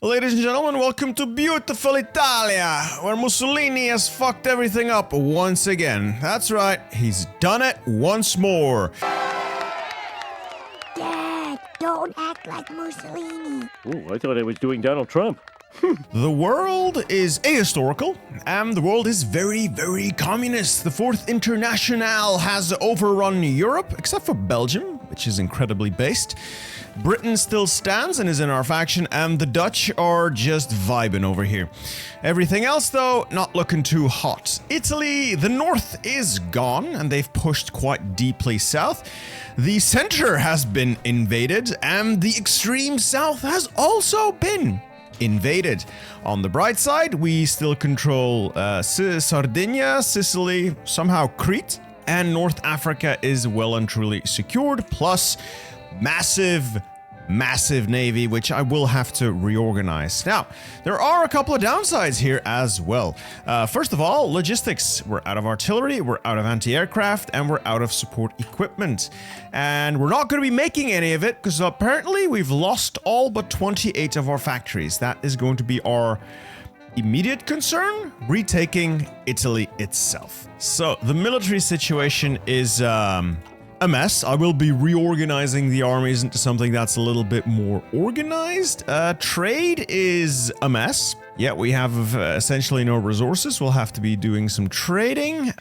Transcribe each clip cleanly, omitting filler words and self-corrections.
Ladies and gentlemen, welcome to beautiful Italia, where Mussolini has fucked everything up once again. That's right, he's done it once more. Dad, don't act like Mussolini. Oh, I thought I was doing Donald Trump. The world is ahistorical, and the world is very, very communist. The Fourth Internationale has overrun Europe, except for Belgium, which is incredibly based. Britain still stands and is in our faction, and the Dutch are just vibing over here. Everything else, though, not looking too hot. Italy, the north is gone, and they've pushed quite deeply south. The center has been invaded, and the extreme south has also been invaded. On the bright side, we still control Sardinia, Sicily, somehow Crete, and North Africa is well and truly secured, plus massive navy, which I will have to reorganize. Now, there are a couple of downsides here as well. First of all, logistics. We're out of artillery, we're out of anti-aircraft, and we're out of support equipment. And we're not going to be making any of it because apparently we've lost all but 28 of our factories. That is going to be our immediate concern, retaking Italy itself. So the military situation is a mess. I will be reorganizing the armies into something that's a little bit more organized. Trade is a mess. Yeah, we have essentially no resources. We'll have to be doing some trading.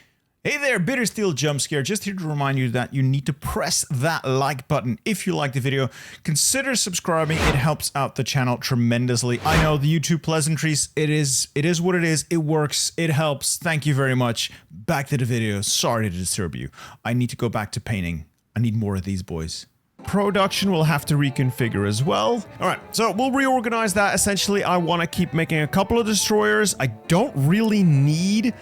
Hey there, Bittersteel Jump Scare. Just here to remind you that you need to press that like button if you like the video. Consider subscribing. It helps out the channel tremendously. I know the YouTube pleasantries, it is what it is. It works. It helps. Thank you very much. Back to the video. Sorry to disturb you. I need to go back to painting. I need more of these boys. Production will have to reconfigure as well. All right, so we'll reorganize that. Essentially, I want to keep making a couple of destroyers. I don't really need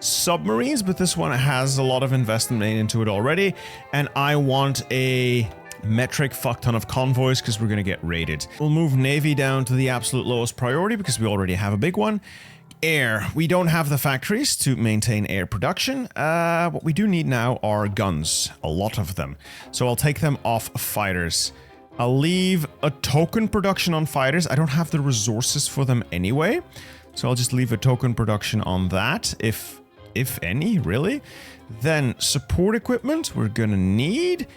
submarines, but this one has a lot of investment made into it already, and I want a metric fuck ton of convoys because we're going to get raided. We'll move Navy down to the absolute lowest priority because we already have a big one. Air. We don't have the factories to maintain air production. What we do need now are guns, a lot of them. So I'll take them off fighters. I'll leave a token production on fighters. I don't have the resources for them anyway, so I'll just leave a token production on that, if any, really. Then support equipment, we're gonna need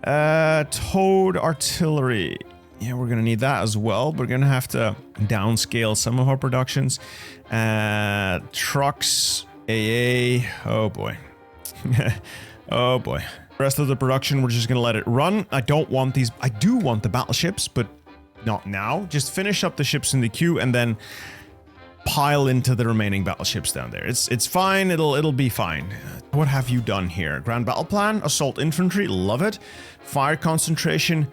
towed artillery. Yeah, we're gonna need that as well. We're gonna have to downscale some of our productions. Trucks, AA, oh boy. Oh boy. The rest of the production, we're just gonna let it run. I don't want these, I do want the battleships, but not now. Just finish up the ships in the queue and then pile into the remaining battleships down there. It's fine, it'll be fine. What have you done here? Grand battle plan, assault infantry, love it. Fire concentration,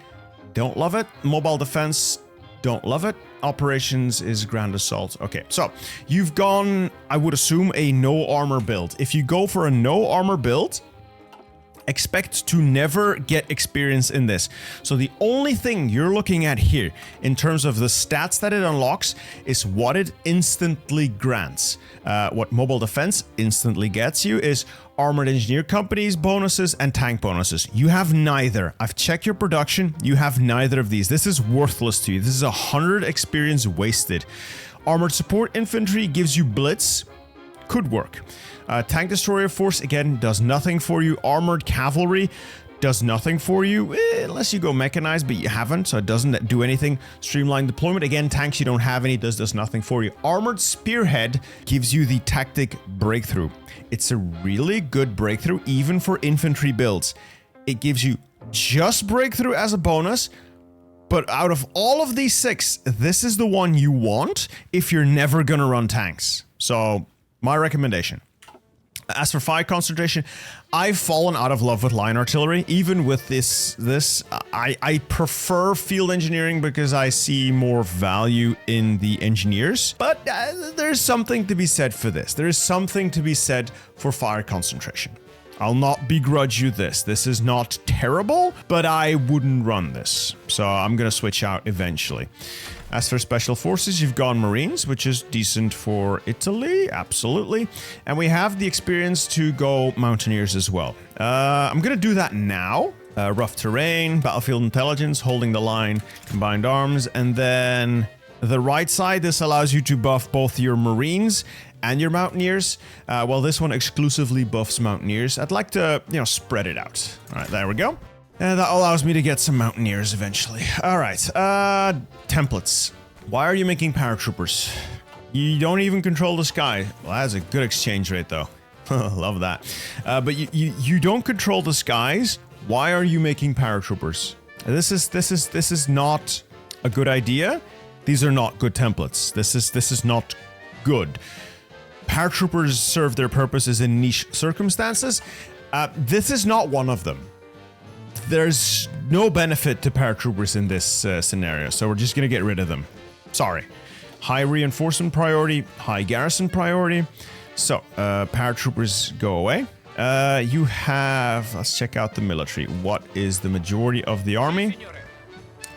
don't love it. Mobile defense, don't love it. Operations is grand assault. Okay, so you've gone, I would assume, a no armor build. If you go for a no armor build, expect to never get experience in this. So the only thing you're looking at here in terms of the stats that it unlocks is what it instantly grants. What mobile defense instantly gets you is armored engineer companies bonuses and tank bonuses. You have neither. I've checked your production. You have neither of these. This is worthless to you. This is 100 experience wasted. Armored support infantry gives you blitz. Could work. Tank destroyer force, again, does nothing for you. Armored cavalry does nothing for you, unless you go mechanized, but you haven't, so it doesn't do anything. Streamlined deployment, again, tanks you don't have any, does nothing for you. Armored spearhead gives you the tactic breakthrough. It's a really good breakthrough, even for infantry builds. It gives you just breakthrough as a bonus, but out of all of these 6, this is the one you want if you're never gonna run tanks. So, my recommendation. As for fire concentration, I've fallen out of love with line artillery. Even with this, I prefer field engineering because I see more value in the engineers. But there's something to be said for this. There is something to be said for fire concentration. I'll not begrudge you this. This is not terrible, but I wouldn't run this. So I'm gonna switch out eventually. As for special forces, you've gone Marines, which is decent for Italy, absolutely. And we have the experience to go Mountaineers as well. I'm gonna do that now. Rough terrain, battlefield intelligence, holding the line, combined arms, and then the right side, this allows you to buff both your Marines and your Mountaineers. Well, this one exclusively buffs Mountaineers. I'd like to, spread it out. All right, there we go. And that allows me to get some Mountaineers eventually. All right, templates. Why are you making paratroopers? You don't even control the sky. Well, that's a good exchange rate, though. Love that. But you don't control the skies. Why are you making paratroopers? This is not a good idea. These are not good templates. This is not good. Paratroopers serve their purposes in niche circumstances. This is not one of them. There's no benefit to paratroopers in this scenario, so we're just gonna get rid of them. Sorry. High reinforcement priority, high garrison priority. So, paratroopers go away. You have, let's check out the military. What is the majority of the army?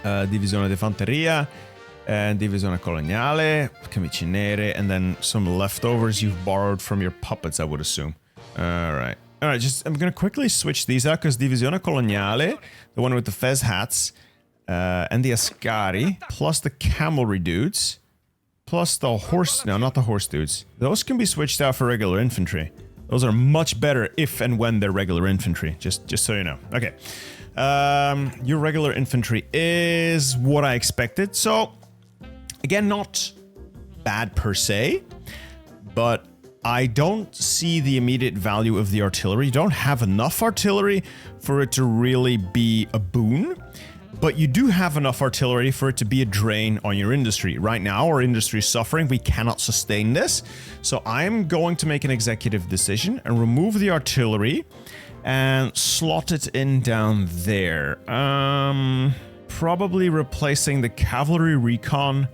Divisione di Fanteria, and Divisione Coloniale, Camicie Nere, and then some leftovers you've borrowed from your puppets, I would assume. Alright, I'm gonna quickly switch these out, because Divisione Coloniale, the one with the fez hats, and the Ascari, plus the cavalry dudes, plus the horse, no, not the horse dudes. Those can be switched out for regular infantry. Those are much better if and when they're regular infantry, just so you know. Okay, your regular infantry is what I expected, so again, not bad per se, but I don't see the immediate value of the artillery. You don't have enough artillery for it to really be a boon, but you do have enough artillery for it to be a drain on your industry. Right now, our industry is suffering. We cannot sustain this. So I'm going to make an executive decision and remove the artillery and slot it in down there. Probably replacing the cavalry recon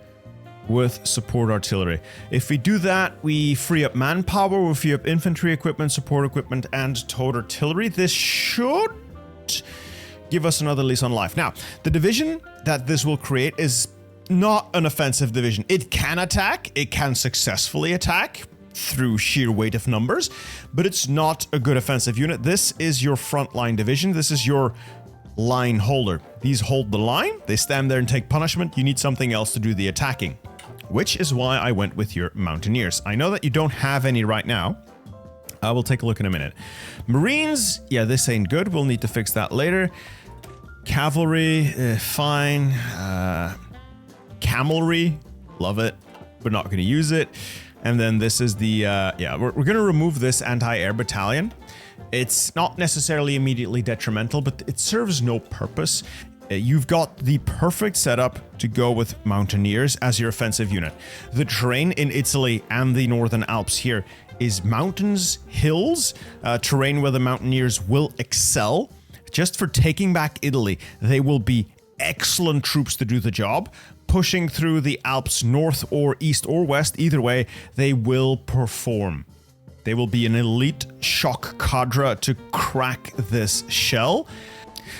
with support artillery. If we do that, we free up manpower, we free up infantry equipment, support equipment, and towed artillery. This should give us another lease on life. Now, the division that this will create is not an offensive division. It can attack, it can successfully attack through sheer weight of numbers, but it's not a good offensive unit. This is your frontline division. This is your line holder. These hold the line, they stand there and take punishment. You need something else to do the attacking, which is why I went with your Mountaineers. I know that you don't have any right now. I will take a look in a minute. Marines, yeah, this ain't good. We'll need to fix that later. Cavalry, fine. Camelry, love it. We're not going to use it. And then this is the, we're going to remove this anti-air battalion. It's not necessarily immediately detrimental, but it serves no purpose. You've got the perfect setup to go with Mountaineers as your offensive unit. The terrain in Italy and the Northern Alps here is mountains, hills, terrain where the Mountaineers will excel. Just for taking back Italy, they will be excellent troops to do the job. Pushing through the Alps north or east or west, either way, they will perform. They will be an elite shock cadre to crack this shell.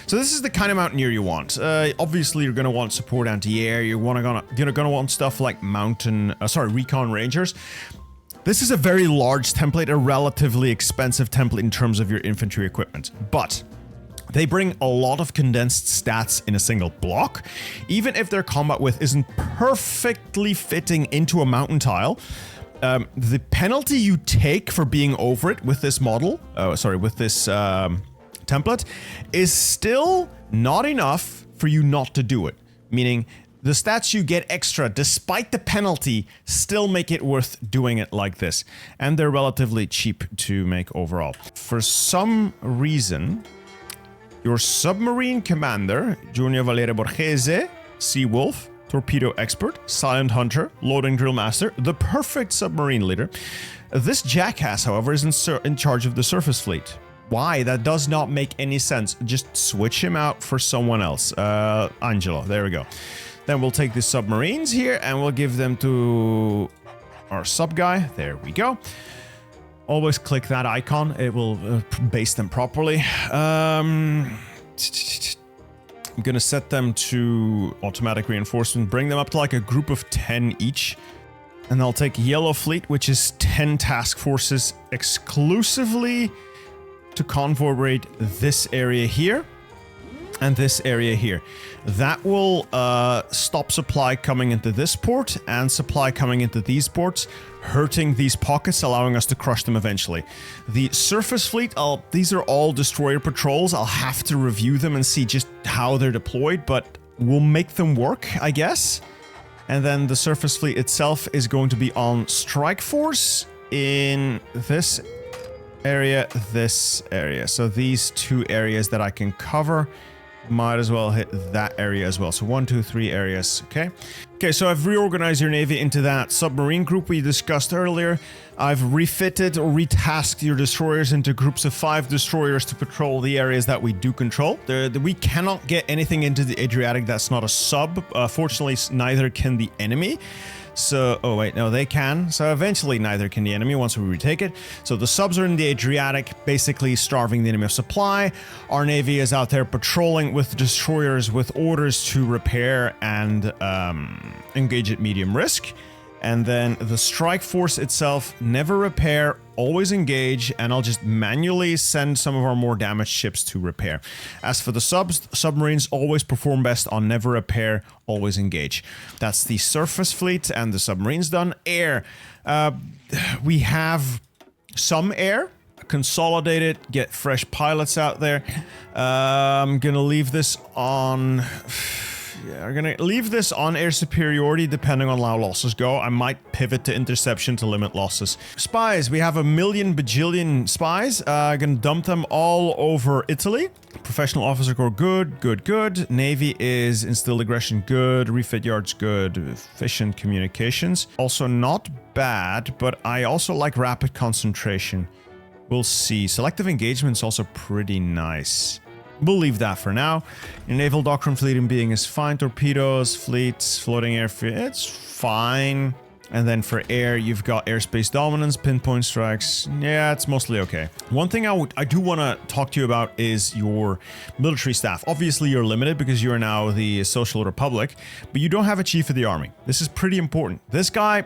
So this is the kind of Mountaineer you want. Obviously, you're going to want support anti-air. You're gonna want stuff like recon rangers. This is a very large template, a relatively expensive template in terms of your infantry equipment, but they bring a lot of condensed stats in a single block. Even if their combat width isn't perfectly fitting into a mountain tile, the penalty you take for being over it with this model, with this template, is still not enough for you not to do it. Meaning, the stats you get extra, despite the penalty, still make it worth doing it like this. And they're relatively cheap to make overall. For some reason, your submarine commander, Junior Valerio Borghese, Seawolf, torpedo expert, silent hunter, loading drill master, the perfect submarine leader. This jackass, however, is in charge of the surface fleet. Why? That does not make any sense. Just switch him out for someone else. Angelo, there we go. Then we'll take the submarines here and we'll give them to our sub guy. There we go. Always click that icon. It will base them properly. I'm going to set them to automatic reinforcement. Bring them up to like a group of 10 each. And I'll take Yellow Fleet, which is 10 task forces exclusively to convoy raid this area here. and this area here. That will stop supply coming into this port and supply coming into these ports, hurting these pockets, allowing us to crush them eventually. The surface fleet, these are all destroyer patrols. I'll have to review them and see just how they're deployed, but we'll make them work, I guess. And then the surface fleet itself is going to be on strike force in this area, this area. So these two areas that I can cover, might as well hit that area as well. So 1, 2, 3 areas. Okay, so I've reorganized your navy into that submarine group we discussed earlier. I've refitted or retasked your destroyers into groups of 5 destroyers to patrol the areas that we do control. We cannot get anything into the Adriatic that's not a sub. Fortunately, neither can the enemy. So, oh wait, no, they can. So eventually neither can the enemy once we retake it. So the subs are in the Adriatic, basically starving the enemy of supply. Our navy is out there patrolling with destroyers with orders to repair and engage at medium risk. And then the strike force itself, never repair, always engage, and I'll just manually send some of our more damaged ships to repair. As for the submarines always perform best on never repair, always engage. That's the surface fleet and the submarines done. Air. We have some air. Consolidate it, get fresh pilots out there. I'm gonna leave this on... Yeah, we're gonna leave this on air superiority depending on how losses go. I might pivot to interception to limit losses. Spies, we have a million bajillion spies. Gonna dump them all over Italy. Professional officer corps, good, good, good. Navy is instilled aggression, good. Refit yards, good. Efficient communications, also not bad, but I also like rapid concentration. We'll see. Selective engagement is also pretty nice. We'll leave that for now. Your naval doctrine fleet and being is fine. Torpedoes, fleets, floating airfield, it's fine. And then for air, you've got airspace dominance, pinpoint strikes. Yeah, it's mostly okay. One thing I do want to talk to you about is your military staff. Obviously, you're limited because you're now the Social Republic, but you don't have a chief of the army. This is pretty important. This guy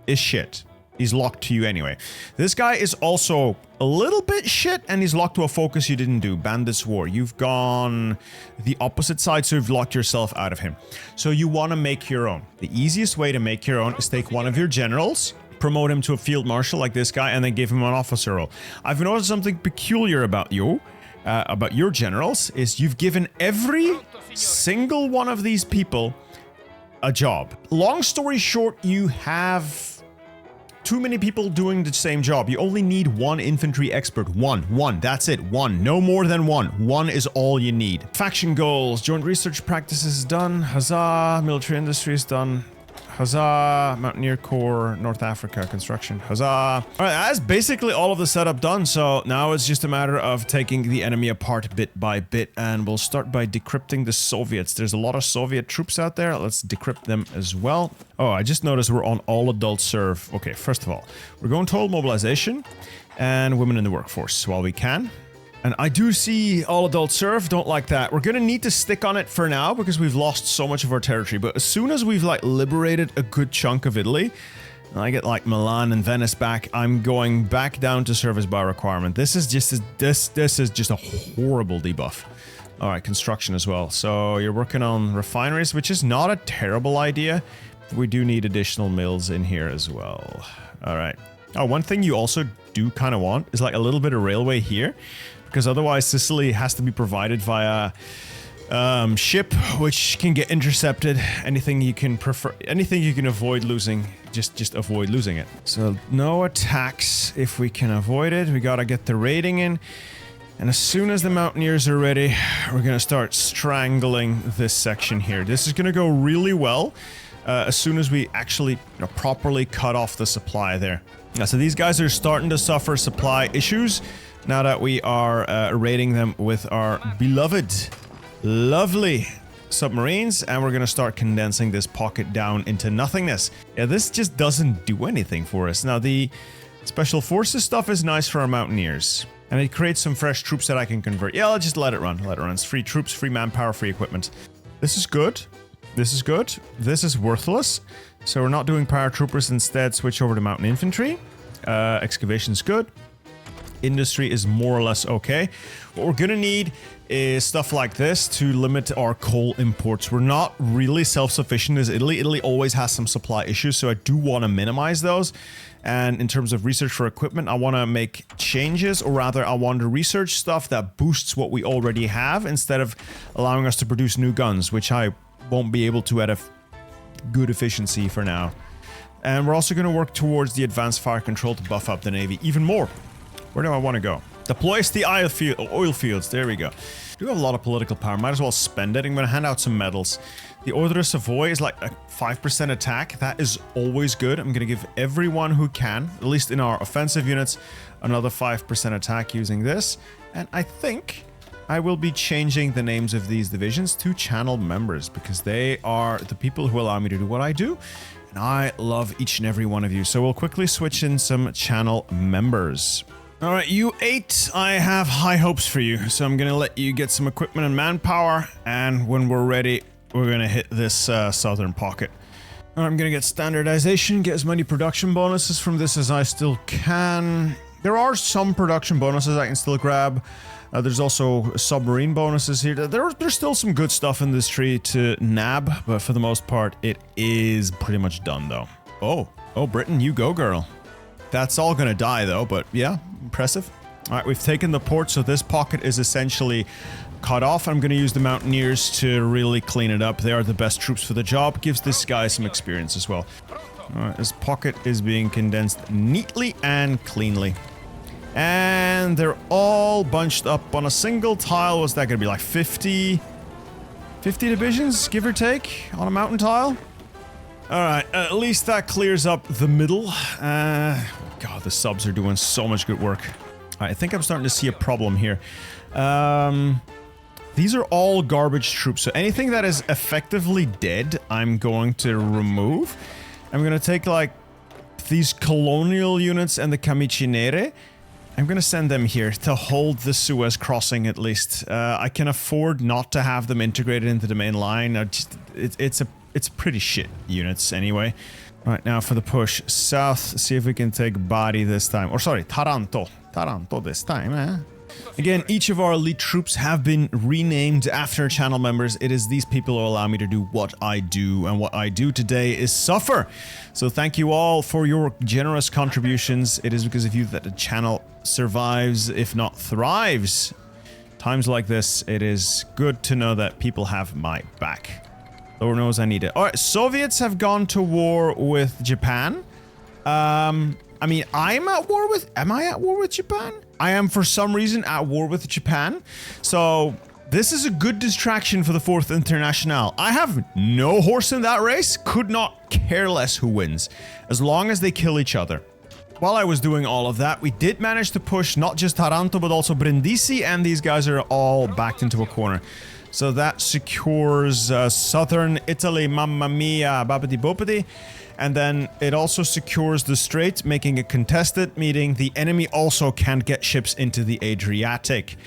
is shit. He's locked to you anyway. This guy is also a little bit shit, and he's locked to a focus you didn't do. Bandits War. You've gone the opposite side, so you've locked yourself out of him. So you want to make your own. The easiest way to make your own is take one of your generals, promote him to a field marshal like this guy, and then give him an officer role. I've noticed something peculiar about you, about your generals, is you've given every single one of these people a job. Long story short, you have too many people doing the same job. You only need one infantry expert. One. That's it. One. No more than one. One is all you need. Faction goals. Joint research practices done. Huzzah. Military industry is done. Huzzah. Mountaineer Corps. North Africa construction. Huzzah. All right, that's basically all of the setup done. So now it's just a matter of taking the enemy apart bit by bit. And we'll start by decrypting the Soviets. There's a lot of Soviet troops out there. Let's decrypt them as well. Oh, I just noticed we're on all adult serve. Okay, first of all, we're going total mobilization and women in the workforce while we can. And I do see all adult serve, don't like that. We're gonna need to stick on it for now because we've lost so much of our territory. But as soon as we've like liberated a good chunk of Italy, and I get like Milan and Venice back, I'm going back down to service by requirement. This is just a horrible debuff. All right, construction as well. So you're working on refineries, which is not a terrible idea. We do need additional mills in here as well. All right. Oh, one thing you also do kind of want is like a little bit of railway here, because otherwise Sicily has to be provided via ship, which can get intercepted. Anything you can avoid losing, just avoid losing it. So no attacks if we can avoid it. We gotta get the raiding in. And as soon as the mountaineers are ready, we're gonna start strangling this section here. This is gonna go really well as soon as we actually properly cut off the supply there. So these guys are starting to suffer supply issues now that we are raiding them with our beloved, lovely submarines, and we're gonna start condensing this pocket down into nothingness. Yeah, this just doesn't do anything for us. Now, the special forces stuff is nice for our mountaineers, and it creates some fresh troops that I can convert. Yeah, I'll just let it run. Let it run. It's free troops, free manpower, free equipment. This is good. This is good. This is worthless. So we're not doing paratroopers, instead switch over to mountain infantry. Excavation's good. industry is more or less okay. What we're gonna need is stuff like this to limit our coal imports. We're not really self-sufficient as Italy. Italy always has some supply issues, so I do want to minimize those. And in terms of research for equipment, I want to make changes, or rather I want to research stuff that boosts what we already have instead of allowing us to produce new guns, which I won't be able to at a good efficiency for now. And we're also going to work towards the advanced fire control to buff up the Navy even more. Where do I want to go? Deploys the oil fields. There we go. I do have a lot of political power. Might as well spend it. I'm going to hand out some medals. The Order of Savoy is like a 5% attack. That is always good. I'm going to give everyone who can, at least in our offensive units, another 5% attack using this. And I think I will be changing the names of these divisions to channel members because they are the people who allow me to do what I do. And I love each and every one of you. So we'll quickly switch in some channel members. Alright, you 8, I have high hopes for you, so I'm gonna let you get some equipment and manpower, and when we're ready, we're gonna hit this southern pocket. Alright, I'm gonna get standardization, get as many production bonuses from this as I still can. There are some production bonuses I can still grab. There's also submarine bonuses here. There's still some good stuff in this tree to nab, but for the most part, it is pretty much done though. Oh, Britain, you go, girl. That's all gonna die though, but yeah, impressive. All right, we've taken the port, so this pocket is essentially cut off. I'm gonna use the mountaineers to really clean it up. They are the best troops for the job. Gives this guy some experience as well. All right, this pocket is being condensed neatly and cleanly. And they're all bunched up on a single tile. What's that gonna be, like 50 divisions, give or take, on a mountain tile? Alright, at least that clears up the middle. God, the subs are doing so much good work. I think I'm starting to see a problem here. These are all garbage troops, so anything that is effectively dead, I'm going to remove. I'm going to take, like, these colonial units and the Camicinere. I'm going to send them here to hold the Suez crossing, at least. I can afford not to have them integrated into the main line. It's pretty shit units anyway. Right, now for the push south, see if we can take Bari this time. Or sorry, Taranto. Taranto this time, eh? Again, each of our elite troops have been renamed after channel members. It is these people who allow me to do what I do, and what I do today is suffer. So thank you all for your generous contributions. It is because of you that the channel survives, if not thrives. Times like this, it is good to know that people have my back. Lord knows I need it. Alright, Soviets have gone to war with Japan. I mean, I'm at war with... Am I at war with Japan? I am, for some reason, at war with Japan. So, this is a good distraction for the 4th International. I have no horse in that race. Could not care less who wins. As long as they kill each other. While I was doing all of that, we did manage to push not just Taranto, but also Brindisi. And these guys are all backed into a corner. So that secures southern Italy, mamma mia, babidi bopidi. And then it also secures the strait, making it contested, meaning the enemy also can't get ships into the Adriatic.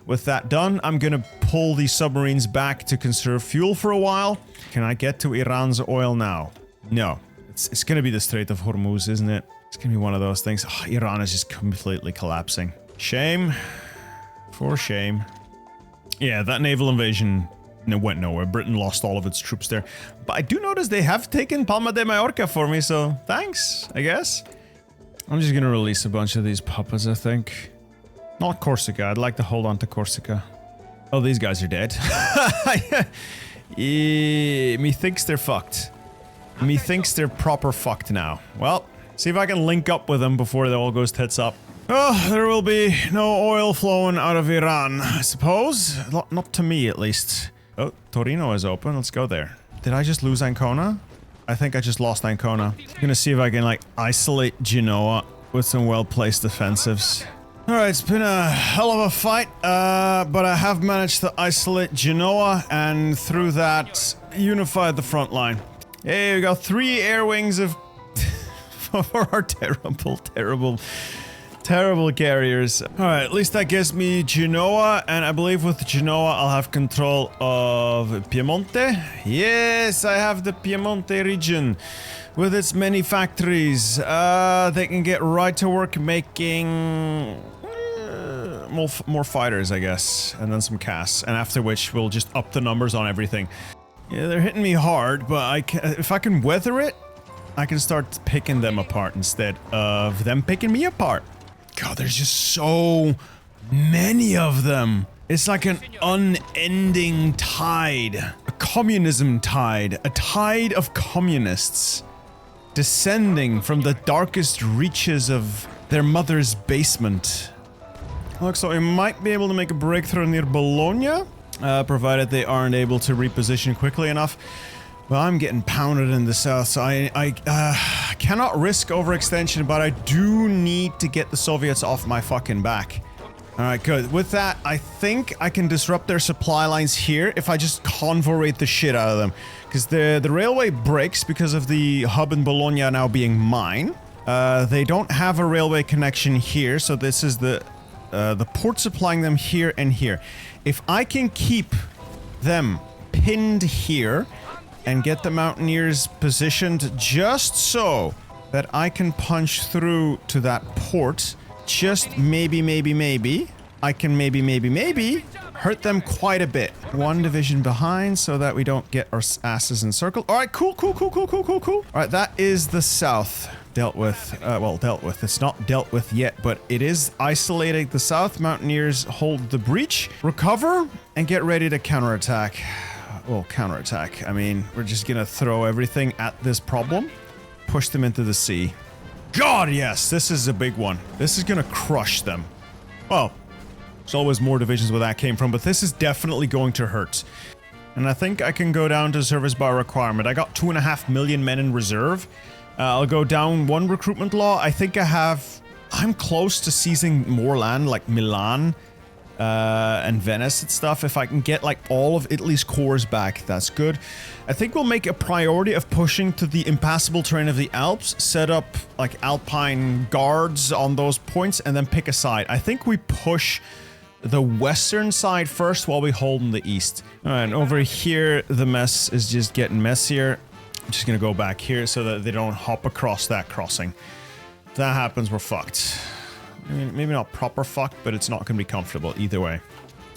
With that done, I'm gonna pull the submarines back to conserve fuel for a while. Can I get to Iran's oil now? No. It's gonna be the Strait of Hormuz, isn't it? It's gonna be one of those things. Oh, Iran is just completely collapsing. Shame. For shame. Yeah, that naval invasion went nowhere. Britain lost all of its troops there. But I do notice they have taken Palma de Mallorca for me, so thanks, I guess. I'm just gonna release a bunch of these puppas, I think. Not Corsica. I'd like to hold on to Corsica. Oh, these guys are dead. Methinks they're fucked. Methinks they're proper fucked now. Well, see if I can link up with them before it all goes tits up. Oh, there will be no oil flowing out of Iran, I suppose. Not to me, at least. Oh, Torino is open. Let's go there. Did I just lose Ancona? I think I just lost Ancona. I'm gonna see if I can, like, isolate Genoa with some well-placed defensives. Alright, it's been a hell of a fight, but I have managed to isolate Genoa, and through that, unified the front line. Hey, we got 3 air wings of... for our terrible carriers. Alright, at least that gives me Genoa, and I believe with Genoa I'll have control of Piemonte. Yes, I have the Piemonte region with its many factories. They can get right to work making more fighters, I guess, and then some casts, and after which we'll just up the numbers on everything. Yeah, they're hitting me hard, but if I can weather it, I can start picking them apart instead of them picking me apart. God, there's just so many of them. It's like an unending tide, a communism tide, a tide of communists descending from the darkest reaches of their mother's basement. Looks like we might be able to make a breakthrough near Bologna, provided they aren't able to reposition quickly enough. Well, I'm getting pounded in the south, so I cannot risk overextension, but I do need to get the Soviets off my fucking back. Alright, good. With that, I think I can disrupt their supply lines here if I just convoy the shit out of them. Because the railway breaks because of the hub in Bologna now being mine. They don't have a railway connection here, so this is the port supplying them here and here. If I can keep them pinned here and get the mountaineers positioned just so that I can punch through to that port, just maybe, I can maybe hurt them quite a bit. One division behind so that we don't get our asses encircled. All right, cool. All right, that is the south dealt with. Well, dealt with. It's not dealt with yet, but it is isolating the south. Mountaineers hold the breach, recover, and get ready to counterattack. Well, counterattack. I mean, we're just gonna throw everything at this problem, push them into the sea. God, yes, this is a big one. This is gonna crush them. Well, there's always more divisions where that came from, but this is definitely going to hurt. And I think I can go down to service by requirement. I got 2.5 million men in reserve. I'll go down one recruitment law. I think I'm close to seizing more land, like Milan and Venice and stuff. If I can get like all of Italy's cores back, that's good. I think we'll make a priority of pushing to the impassable terrain of the Alps, set up like Alpine guards on those points, and then pick a side. I think we push the western side first while we hold in the east. All right, and over here, the mess is just getting messier. I'm just gonna go back here so that they don't hop across that crossing. If that happens, we're fucked. I mean, maybe not proper fucked, but it's not gonna be comfortable either way.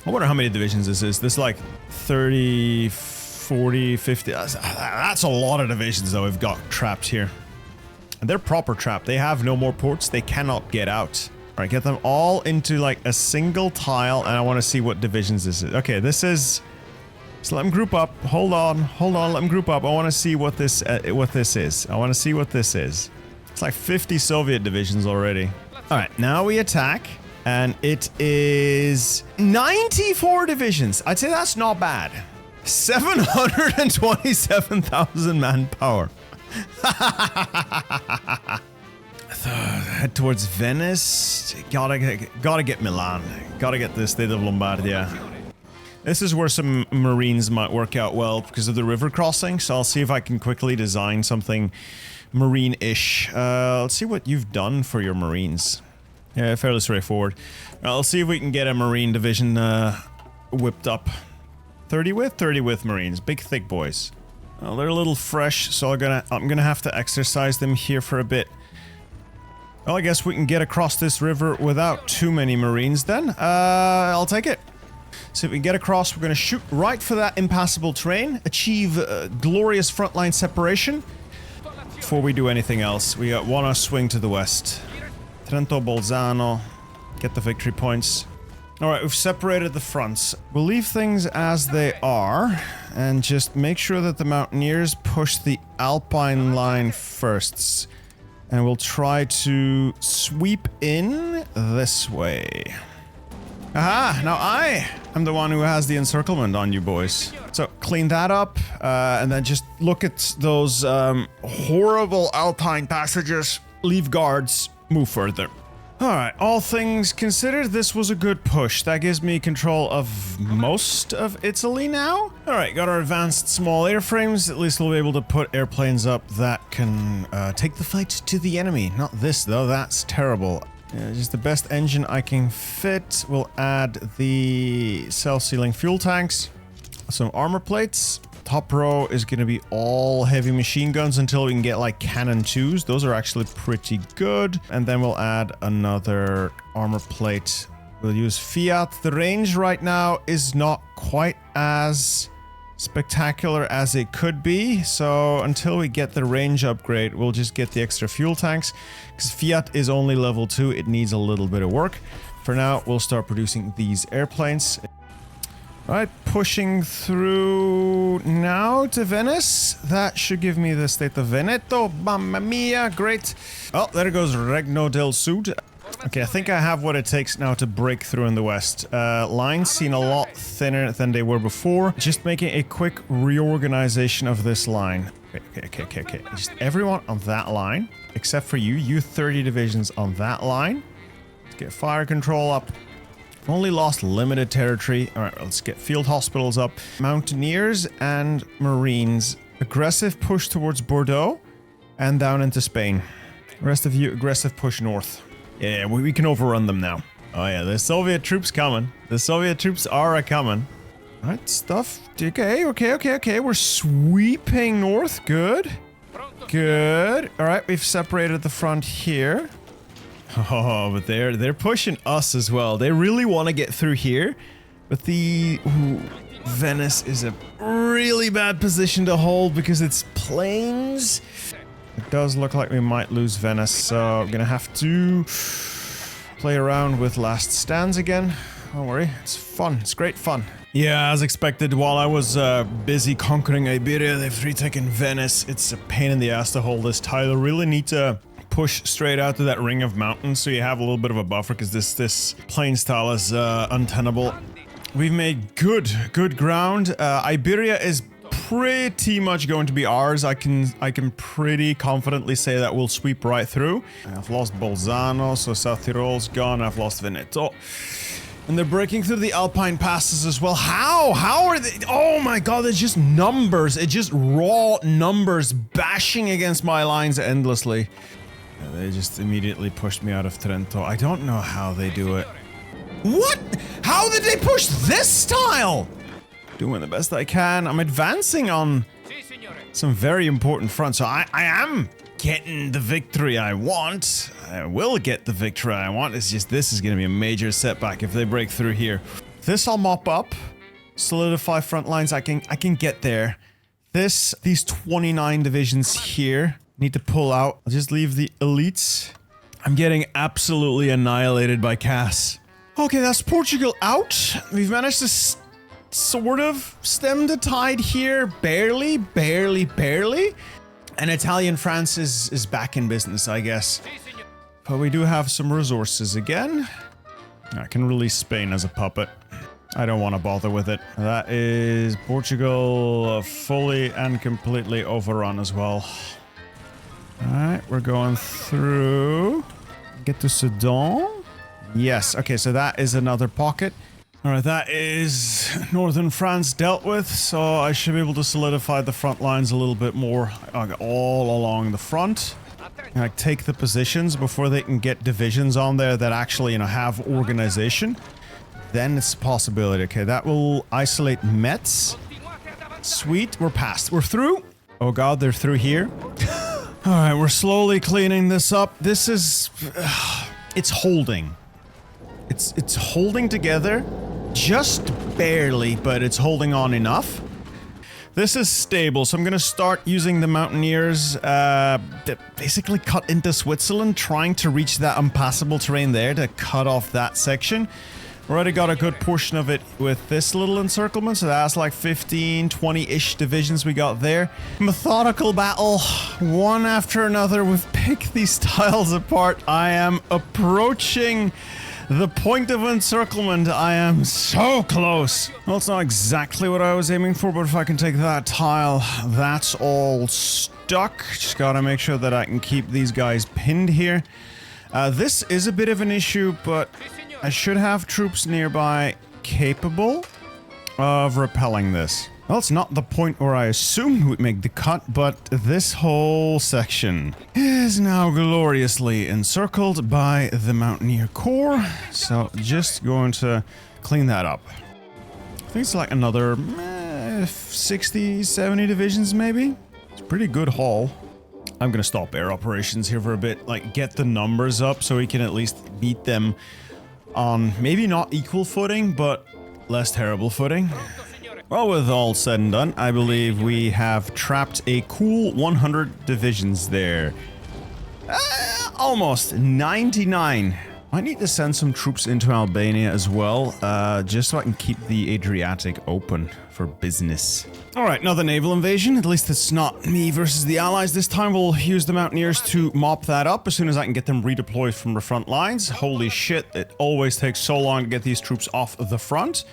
I wonder how many divisions this is. This is like 30, 40, 50. That's a lot of divisions though we've got trapped here. And they're proper trapped. They have no more ports. They cannot get out. All right, get them all into like a single tile, and I want to see what divisions this is. Okay, this is... So let them group up. Hold on, let them group up. I want to see what this is. I want to see what this is. It's like 50 Soviet divisions already. All right, now we attack, and it is 94 divisions. I'd say that's not bad. 727,000 manpower. Head towards Venice. Gotta get Milan. Gotta get the state of Lombardia. This is where some marines might work out well because of the river crossing, so I'll see if I can quickly design something marine-ish. Let's see what you've done for your marines. Yeah, fairly straightforward. I'll see if we can get a marine division whipped up. 30 width marines. Big, thick boys. Well, they're a little fresh, so I'm gonna have to exercise them here for a bit. Well, I guess we can get across this river without too many marines then. I'll take it. So if we get across, we're going to shoot right for that impassable terrain, achieve glorious frontline separation. Before we do anything else, we want to swing to the west. Trento, Bolzano, get the victory points. Alright, we've separated the fronts. We'll leave things as they are, and just make sure that the mountaineers push the Alpine line first. And we'll try to sweep in this way. Aha! Now I am the one who has the encirclement on you boys. So clean that up, and then just look at those horrible Alpine passages. Leave guards, move further. Alright, all things considered, this was a good push. That gives me control of most of Italy now. Alright, got our advanced small airframes. At least we'll be able to put airplanes up that can take the fight to the enemy. Not this though, that's terrible. Just the best engine I can fit. We'll add the self-sealing fuel tanks, some armor plates. Top row is going to be all heavy machine guns until we can get like cannon 2s. Those are actually pretty good. And then we'll add another armor plate We'll use Fiat. The range right now is not quite as spectacular as it could be, so until we get the range upgrade, we'll just get the extra fuel tanks, because Fiat is only level 2, it needs a little bit of work. For now, we'll start producing these airplanes. Right, pushing through now to Venice. That should give me the state of Veneto. Mamma mia, great. Oh, there goes Regno del Sud. Okay, I think I have what it takes now to break through in the west. Lines seem a lot thinner than they were before. Just making a quick reorganization of this line. Okay. Just everyone on that line, except for you. You 30 divisions on that line. Let's get fire control up. Only lost limited territory. Alright, let's get field hospitals up. Mountaineers and Marines. Aggressive push towards Bordeaux and down into Spain. Rest of you, aggressive push north. Yeah, we can overrun them now. Oh yeah, the Soviet troops coming. The Soviet troops are a-coming. Alright, stuff. Okay. We're sweeping north. Good. Alright, we've separated the front here. Oh, but they're pushing us as well. They really want to get through here. But Venice is a really bad position to hold because it's plains. It does look like we might lose Venice, so I'm gonna have to play around with last stands again. Don't worry, it's fun. It's great fun. Yeah, as expected, while I was busy conquering Iberia, they've retaken Venice. It's a pain in the ass to hold this tile. Really need to push straight out to that ring of mountains so you have a little bit of a buffer, because this plain style is untenable. We've made good ground. Iberia is pretty much going to be ours. I can pretty confidently say that we'll sweep right through. I've lost Bolzano, so South Tirol's gone. I've lost Veneto. And they're breaking through the Alpine passes as well. How are they? Oh my god, it's just numbers. It's just raw numbers bashing against my lines endlessly. Yeah, they just immediately pushed me out of Trento. I don't know how they do it. What? How did they push this tile? Doing the best I can. I'm advancing on some very important fronts, so I am getting the victory I want. I will get the victory I want. It's just this is going to be a major setback if they break through here. This I'll mop up. Solidify front lines. I can get there. These 29 divisions here need to pull out. I'll just leave the elites. I'm getting absolutely annihilated by Cass. Okay, that's Portugal out. We've managed to sort of stem the tide here. Barely. And Italian France is back in business, I guess. But we do have some resources again. I can release Spain as a puppet. I don't want to bother with it. That is Portugal fully and completely overrun as well. Alright, we're going through. Get to Sedan. Yes, okay, so that is another pocket. Alright, that is northern France dealt with, so I should be able to solidify the front lines a little bit more all along the front. And take the positions before they can get divisions on there that actually, have organization. Then it's a possibility. Okay, that will isolate Metz. Sweet, we're past. We're through. Oh god, they're through here. Alright, we're slowly cleaning this up. This is... it's holding. It's holding together. Just barely, but it's holding on enough. This is stable, so I'm gonna start using the Mountaineers that basically cut into Switzerland, trying to reach that impassable terrain there to cut off that section. Already got a good portion of it with this little encirclement, so that's like 15, 20-ish divisions we got there. Methodical battle, one after another. We've picked these tiles apart. I am approaching the point of encirclement. I am so close. Well, it's not exactly what I was aiming for, but if I can take that tile, that's all stuck. Just gotta make sure that I can keep these guys pinned here. This is a bit of an issue, but I should have troops nearby capable of repelling this. Well, it's not the point where I assumed we'd make the cut, but this whole section is now gloriously encircled by the Mountaineer Corps, so just going to clean that up. I think it's like another 60, 70 divisions maybe? It's a pretty good haul. I'm gonna stop air operations here for a bit, like get the numbers up so we can at least beat them on maybe not equal footing, but less terrible footing. Well, with all said and done, I believe we have trapped a cool 100 divisions there. Almost 99. I need to send some troops into Albania as well, just so I can keep the Adriatic open for business. Alright, another naval invasion. At least it's not me versus the Allies. This time we'll use the Mountaineers to mop that up as soon as I can get them redeployed from the front lines. Holy shit, it always takes so long to get these troops off the front.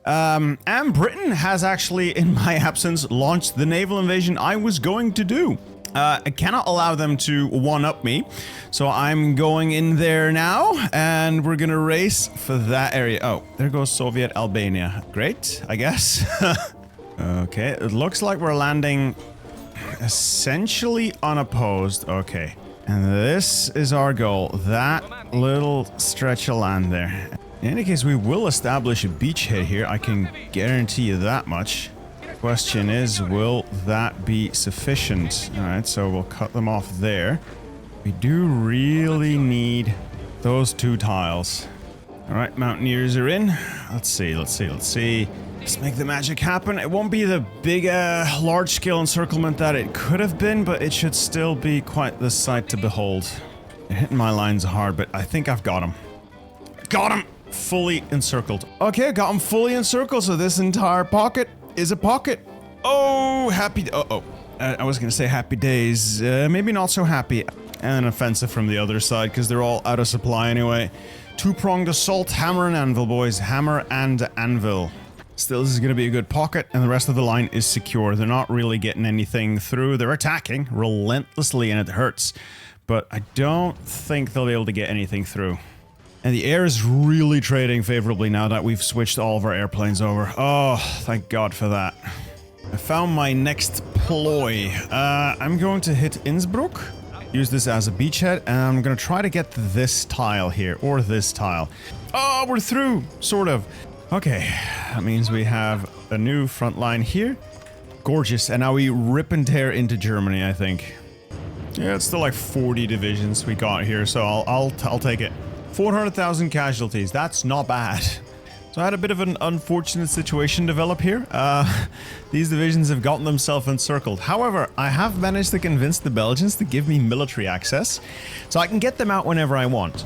And Britain has actually, in my absence, launched the naval invasion I was going to do. I cannot allow them to one-up me, so I'm going in there now, and we're gonna race for that area. Oh, there goes Soviet Albania. Great, I guess. Okay, it looks like we're landing essentially unopposed. Okay, and this is our goal. That little stretch of land there. In any case, we will establish a beachhead here. I can guarantee you that much. Question is, will that be sufficient? Alright, so we'll cut them off there. We do really need those 2 tiles. Alright, Mountaineers are in. Let's see. Let's make the magic happen. It won't be the big, large-scale encirclement that it could have been, but it should still be quite the sight to behold. They're hitting my lines hard, but I think I've got them. Got him! Fully encircled. Okay, got him fully encircled, so this entire pocket is a pocket. Oh, happy... I was gonna say happy days. Maybe not so happy. And an offensive from the other side, because they're all out of supply anyway. Two-pronged assault, hammer and anvil, boys. Hammer and anvil. Still, this is gonna be a good pocket, and the rest of the line is secure. They're not really getting anything through. They're attacking relentlessly, and it hurts. But I don't think they'll be able to get anything through. And the air is really trading favorably now that we've switched all of our airplanes over. Oh, thank God for that. I found my next ploy. I'm going to hit Innsbruck, use this as a beachhead, and I'm going to try to get this tile here, or this tile. Oh, we're through, sort of. Okay, that means we have a new front line here. Gorgeous, and now we rip and tear into Germany, I think. Yeah, it's still like 40 divisions we got here, so I'll take it. 400,000 casualties, that's not bad. So I had a bit of an unfortunate situation develop here. These divisions have gotten themselves encircled. However, I have managed to convince the Belgians to give me military access, so I can get them out whenever I want.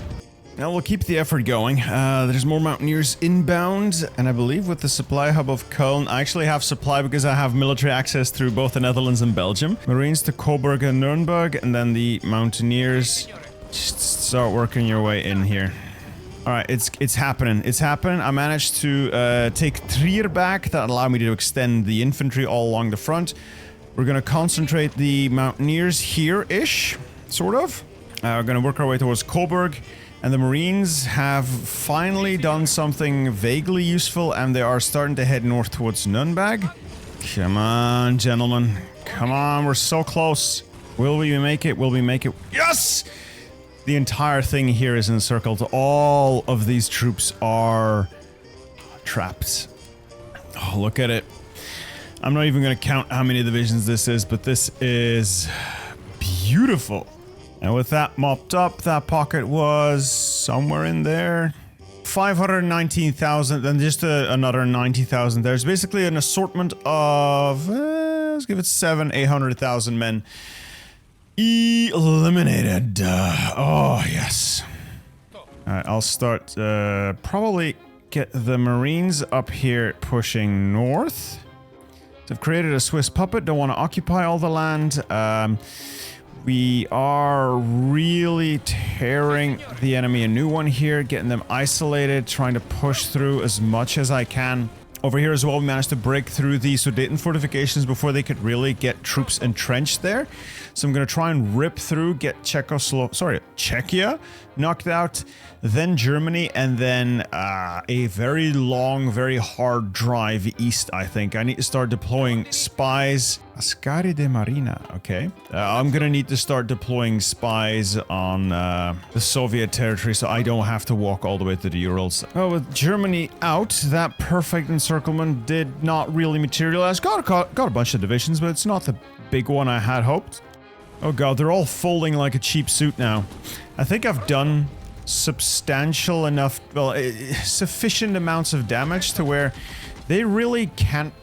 Now we'll keep the effort going. There's more Mountaineers inbound, and I believe with the supply hub of Köln, I actually have supply because I have military access through both the Netherlands and Belgium. Marines to Coburg and Nuremberg, and then the Mountaineers. Just start working your way in here. Alright, it's happening. It's happening. I managed to take Trier back. That allowed me to extend the infantry all along the front. We're going to concentrate the Mountaineers here-ish, sort of. We're going to work our way towards Coburg. And the Marines have finally done something vaguely useful, and they are starting to head north towards Nürnberg. Come on, gentlemen. Come on, we're so close. Will we make it? Will we make it? Yes! The entire thing here is encircled. All of these troops are trapped. Oh, look at it. I'm not even going to count how many divisions this is, but this is beautiful. And with that mopped up, that pocket was somewhere in there. 519,000, then just another 90,000. There's basically an assortment of, let's give it 800,000 men. Eliminated. Oh, yes. Alright, I'll start, probably get the Marines up here pushing north. So I've created a Swiss puppet, don't want to occupy all the land. We are really tearing the enemy a new one here, getting them isolated, trying to push through as much as I can. Over here as well, we managed to break through the Sudeten fortifications before they could really get troops entrenched there. So I'm going to try and rip through, get Czechia knocked out, then Germany, and then a very long, very hard drive east, I think. I need to start deploying spies. Ascari de Marina, okay. I'm going to need to start deploying spies on the Soviet territory so I don't have to walk all the way to the Urals. Well, with Germany out, that perfect encirclement did not really materialize. Got a bunch of divisions, but it's not the big one I had hoped. Oh god, they're all folding like a cheap suit now. I think I've done substantial enough, well, sufficient amounts of damage to where they really can't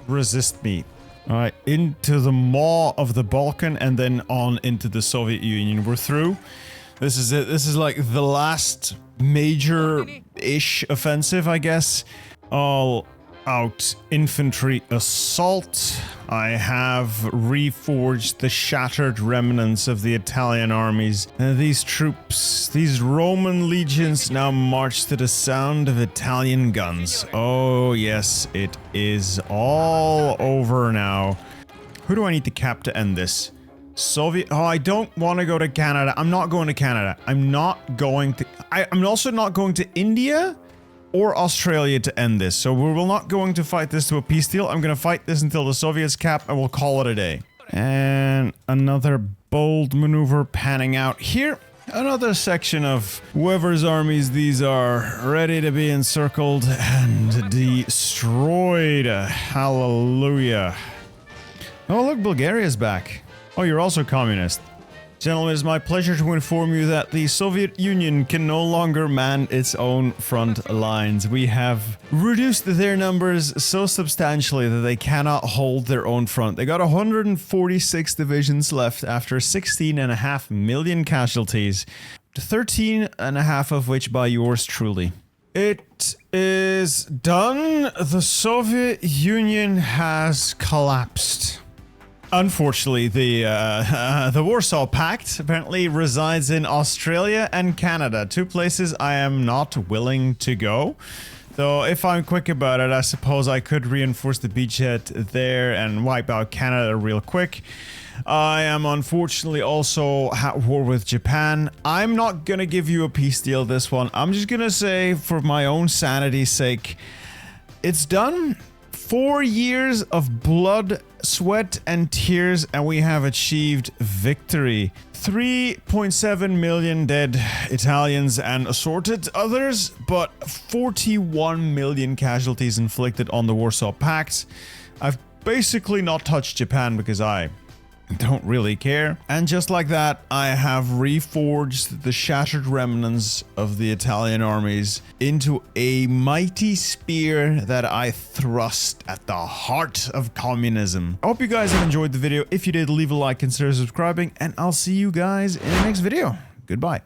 resist me. Alright, into the maw of the Balkan and then on into the Soviet Union. We're through. This is it. This is like the last major-ish offensive, I guess. All out infantry assault. I have reforged the shattered remnants of the Italian armies. These troops, these Roman legions now march to the sound of Italian guns. Oh yes, it is all over now. Who do I need to cap to end this? Soviet. Oh, I don't want to go to Canada. I'm not going to Canada. I'm not going to. I'm also not going to India or Australia to end this. So we're not going to fight this to a peace deal. I'm going to fight this until the Soviets cap and we'll call it a day. And another bold maneuver panning out here. Another section of whoever's armies these are, ready to be encircled and destroyed. Hallelujah. Oh, look, Bulgaria's back. Oh, you're also communist. Gentlemen, it's my pleasure to inform you that the Soviet Union can no longer man its own front lines. We have reduced their numbers so substantially that they cannot hold their own front. They got 146 divisions left after 16.5 million casualties, 13.5 of which by yours truly. It is done. The Soviet Union has collapsed. Unfortunately, the Warsaw Pact apparently resides in Australia and Canada, two places I am not willing to go. Though, if I'm quick about it, I suppose I could reinforce the beachhead there and wipe out Canada real quick. I am unfortunately also at war with Japan. I'm not gonna give you a peace deal this one. I'm just gonna say, for my own sanity's sake, it's done. 4 years of blood, sweat, and tears, and we have achieved victory. 3.7 million dead Italians and assorted others, but 41 million casualties inflicted on the Warsaw Pact. I've basically not touched Japan because I don't really care. And just like that, I have reforged the shattered remnants of the Italian armies into a mighty spear that I thrust at the heart of communism. I hope you guys have enjoyed the video. If you did, leave a like, consider subscribing, and I'll see you guys in the next video. Goodbye.